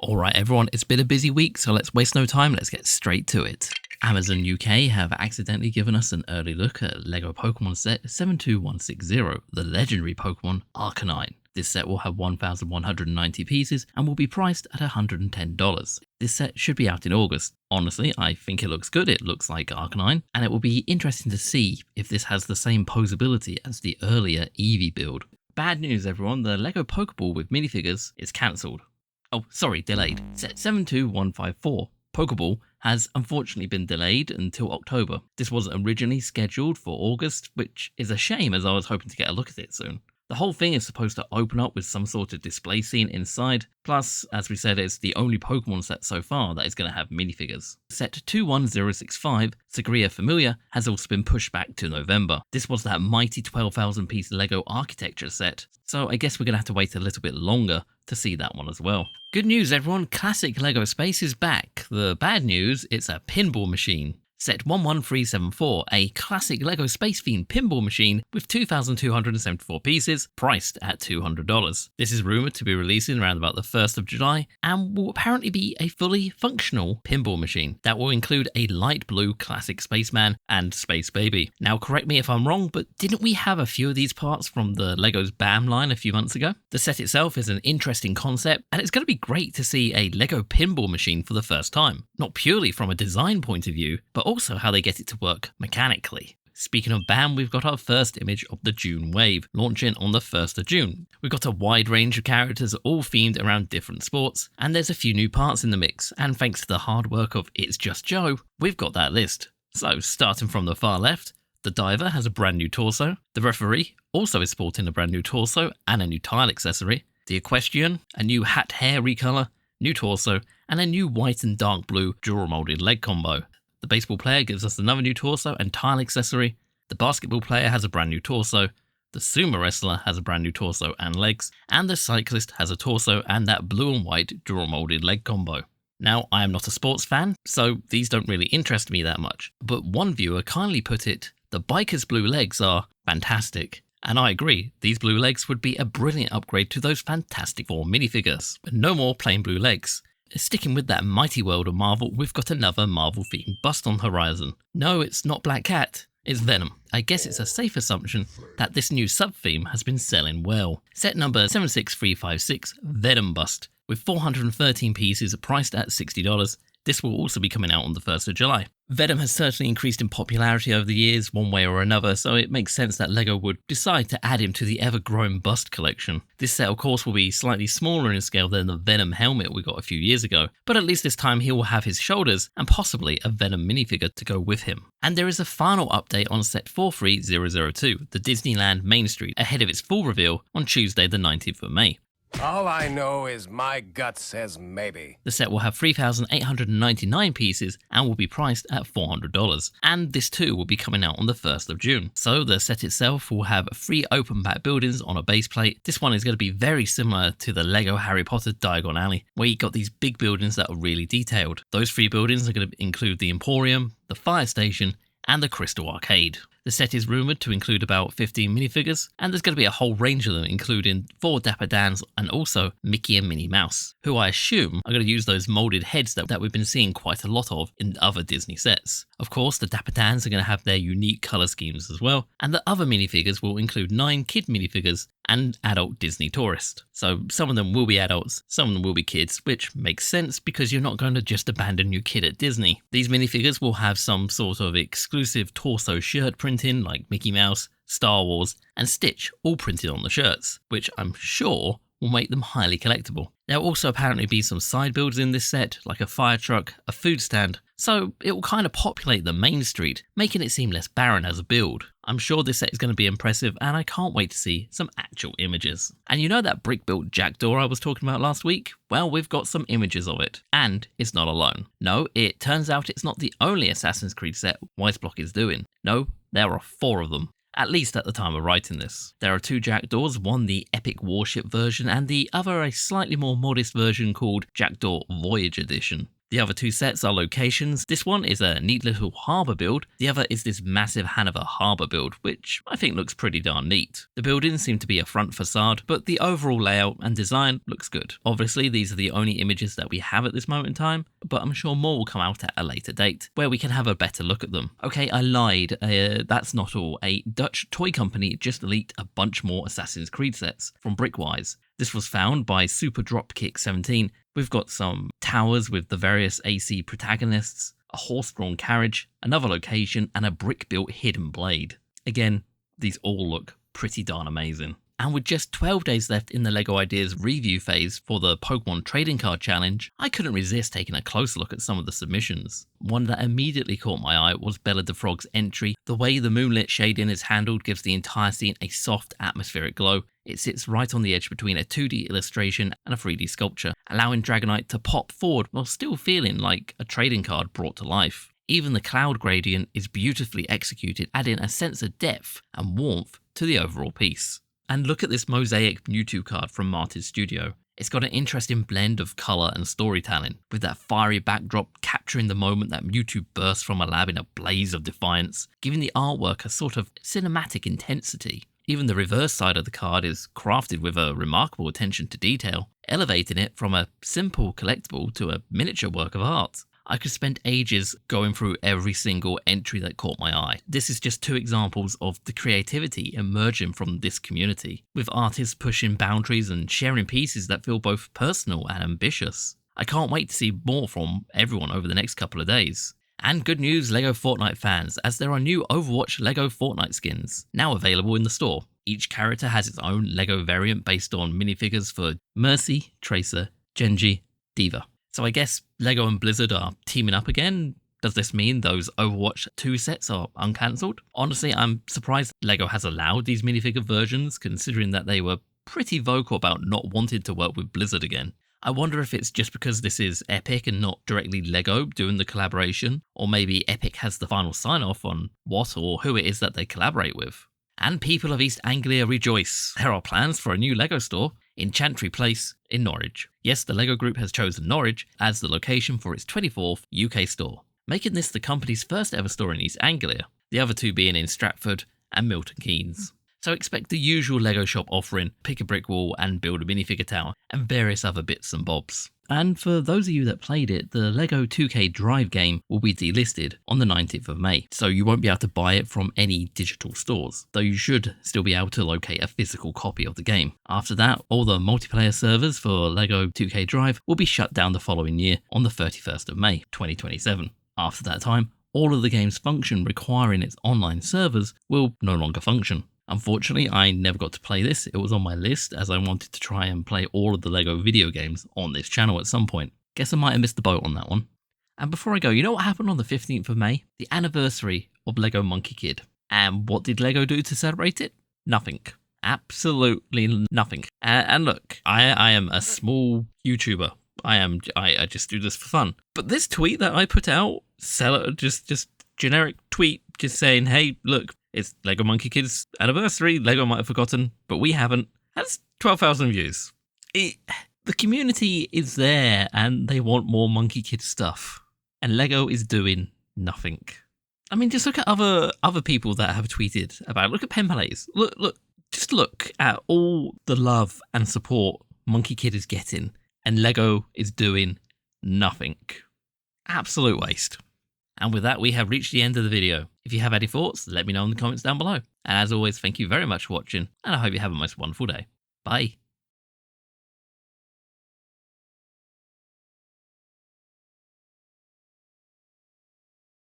Alright everyone, it's been a busy week, so let's waste no time, let's get straight to it. Amazon UK have accidentally given us an early look at LEGO Pokemon set 72160, the legendary Pokemon Arcanine. This set will have 1,190 pieces and will be priced at $110. This set should be out in August. Honestly, I think it looks good, it looks like Arcanine, and it will be interesting to see if this has the same posability as the earlier Eevee build. Bad news everyone, the LEGO Pokéball with minifigures is cancelled. Oh, sorry, delayed. Set 72154, Pokéball, has unfortunately been delayed until October. This was originally scheduled for August, which is a shame as I was hoping to get a look at it soon. The whole thing is supposed to open up with some sort of display scene inside, plus, as we said, it's the only Pokemon set so far that is going to have minifigures. Set 21065, Sagrada Família, has also been pushed back to November. This was that mighty 12,000 piece LEGO architecture set, so I guess we're going to have to wait a little bit longer to see that one as well. Good news everyone, classic LEGO Space is back. The bad news, it's a pinball machine. Set 11374, a classic LEGO space-themed pinball machine with 2,274 pieces, priced at $200. This is rumoured to be releasing around about the 1st of July, and will apparently be a fully functional pinball machine that will include a light blue classic spaceman and space baby. Now correct me if I'm wrong, but didn't we have a few of these parts from the LEGO's BAM line a few months ago? The set itself is an interesting concept, and it's going to be great to see a LEGO pinball machine for the first time. Not purely from a design point of view, but also how they get it to work mechanically. Speaking of BAM, we've got our first image of the June wave, launching on the 1st of June. We've got a wide range of characters all themed around different sports, and there's a few new parts in the mix, and thanks to the hard work of It's Just Joe, we've got that list. So starting from the far left, the diver has a brand new torso, the referee also is sporting a brand new torso and a new tile accessory, the equestrian, a new hat hair recolor, new torso, and a new white and dark blue dual molded leg combo. The baseball player gives us another new torso and tile accessory, the basketball player has a brand new torso, the sumo wrestler has a brand new torso and legs, and the cyclist has a torso and that blue and white dual molded leg combo. Now, I am not a sports fan, so these don't really interest me that much, but one viewer kindly put it, the biker's blue legs are fantastic. And I agree, these blue legs would be a brilliant upgrade to those Fantastic Four minifigures. But no more plain blue legs. Sticking with that mighty world of Marvel, we've got another Marvel-themed bust on the horizon. No, it's not Black Cat, it's Venom. I guess it's a safe assumption that this new sub-theme has been selling well. Set number 76356, Venom Bust, with 413 pieces priced at $60. This will also be coming out on the 1st of July. Venom has certainly increased in popularity over the years, one way or another, so it makes sense that LEGO would decide to add him to the ever-growing bust collection. This set, of course, will be slightly smaller in scale than the Venom helmet we got a few years ago, but at least this time he will have his shoulders and possibly a Venom minifigure to go with him. And there is a final update on set 43002, the Disneyland Main Street, ahead of its full reveal on Tuesday the 19th of May. All I know is my gut says maybe. The set will have 3,899 pieces and will be priced at $400. And this too will be coming out on the 1st of June. So the set itself will have 3 open back buildings on a base plate. This one is going to be very similar to the LEGO Harry Potter Diagon Alley, where you got these big buildings that are really detailed. Those 3 buildings are going to include the Emporium, the Fire Station, and the Crystal Arcade. The set is rumoured to include about 15 minifigures, and there's going to be a whole range of them, including 4 Dapper Dans and also Mickey and Minnie Mouse, who I assume are going to use those moulded heads that we've been seeing quite a lot of in other Disney sets. Of course, the Dapper Dans are going to have their unique colour schemes as well, and the other minifigures will include 9 kid minifigures and adult Disney tourist. So some of them will be adults, some of them will be kids, which makes sense because you're not going to just abandon your kid at Disney. These minifigures will have some sort of exclusive torso shirt printing like Mickey Mouse, Star Wars, and Stitch all printed on the shirts, which I'm sure will make them highly collectible. There will also apparently be some side builds in this set, like a fire truck, a food stand, so it will kind of populate the main street, making it seem less barren as a build. I'm sure this set is going to be impressive, and I can't wait to see some actual images. And you know that brick-built jackdaw I was talking about last week? Well, we've got some images of it, and it's not alone. No, it turns out it's not the only Assassin's Creed set Weissblock is doing. No, there are 4 of them. At least at the time of writing this. There are 2 jackdaws, one the epic warship version and the other a slightly more modest version called Jackdaw Voyage Edition. The other two sets are locations. This one is a neat little harbour build. The other is this massive Hanover harbour build, which I think looks pretty darn neat. The buildings seem to be a front facade, but the overall layout and design looks good. Obviously, these are the only images that we have at this moment in time, but I'm sure more will come out at a later date, where we can have a better look at them. Okay, I lied. That's not all. A Dutch toy company just leaked a bunch more Assassin's Creed sets from Brickwise. This was found by Super Dropkick 17. We've got some towers with the various AC protagonists, a horse-drawn carriage, another location, and a brick-built hidden blade. Again, these all look pretty darn amazing. And with just 12 days left in the LEGO Ideas review phase for the Pokemon Trading Card Challenge, I couldn't resist taking a closer look at some of the submissions. One that immediately caught my eye was Bella the Frog's entry. The way the moonlit shading is handled gives the entire scene a soft atmospheric glow. It sits right on the edge between a 2D illustration and a 3D sculpture, allowing Dragonite to pop forward while still feeling like a trading card brought to life. Even the cloud gradient is beautifully executed, adding a sense of depth and warmth to the overall piece. And look at this mosaic Mewtwo card from Martin's studio. It's got an interesting blend of colour and storytelling, with that fiery backdrop capturing the moment that Mewtwo bursts from a lab in a blaze of defiance, giving the artwork a sort of cinematic intensity. Even the reverse side of the card is crafted with a remarkable attention to detail, elevating it from a simple collectible to a miniature work of art. I could spend ages going through every single entry that caught my eye. This is just two examples of the creativity emerging from this community, with artists pushing boundaries and sharing pieces that feel both personal and ambitious. I can't wait to see more from everyone over the next couple of days. And good news, LEGO Fortnite fans, as there are new Overwatch LEGO Fortnite skins, now available in the store. Each character has its own LEGO variant based on minifigures for Mercy, Tracer, Genji, Diva. So I guess LEGO and Blizzard are teaming up again. Does this mean those Overwatch 2 sets are uncancelled? Honestly, I'm surprised LEGO has allowed these minifigure versions, considering that they were pretty vocal about not wanting to work with Blizzard again. I wonder if it's just because this is Epic and not directly LEGO doing the collaboration, or maybe Epic has the final sign-off on what or who it is that they collaborate with. And people of East Anglia rejoice. There are plans for a new LEGO store in Chantry Place in Norwich. Yes, the LEGO Group has chosen Norwich as the location for its 24th UK store, making this the company's first ever store in East Anglia, the other two being in Stratford and Milton Keynes. So expect the usual LEGO shop offering pick a brick wall and build a minifigure tower and various other bits and bobs. And for those of you that played it, the LEGO 2K Drive game will be delisted on the 19th of May, so you won't be able to buy it from any digital stores, though you should still be able to locate a physical copy of the game. After that, all the multiplayer servers for LEGO 2K Drive will be shut down the following year on the 31st of May, 2027. After that time, all of the game's function requiring its online servers will no longer function. Unfortunately, I never got to play this. It was on my list as I wanted to try and play all of the LEGO video games on this channel at some point. Guess I might have missed the boat on that one. And before I go, you know what happened on the 15th of May? The anniversary of LEGO Monkie Kid. And what did LEGO do to celebrate it? Nothing. Absolutely nothing. And look, I am a small YouTuber. I just do this for fun. But this tweet that I put out, just generic tweet, just saying, hey, look, it's LEGO Monkie Kid's anniversary. LEGO might have forgotten, but we haven't. That's 12,000 views. The community is there, and they want more Monkie Kid stuff. And LEGO is doing nothing. I mean, just look at other people that have tweeted about it. Look at Pinball. Just look at all the love and support Monkie Kid is getting, and LEGO is doing nothing. Absolute waste. And with that, we have reached the end of the video. If you have any thoughts, let me know in the comments down below. And as always, thank you very much for watching, and I hope you have a most wonderful day. Bye.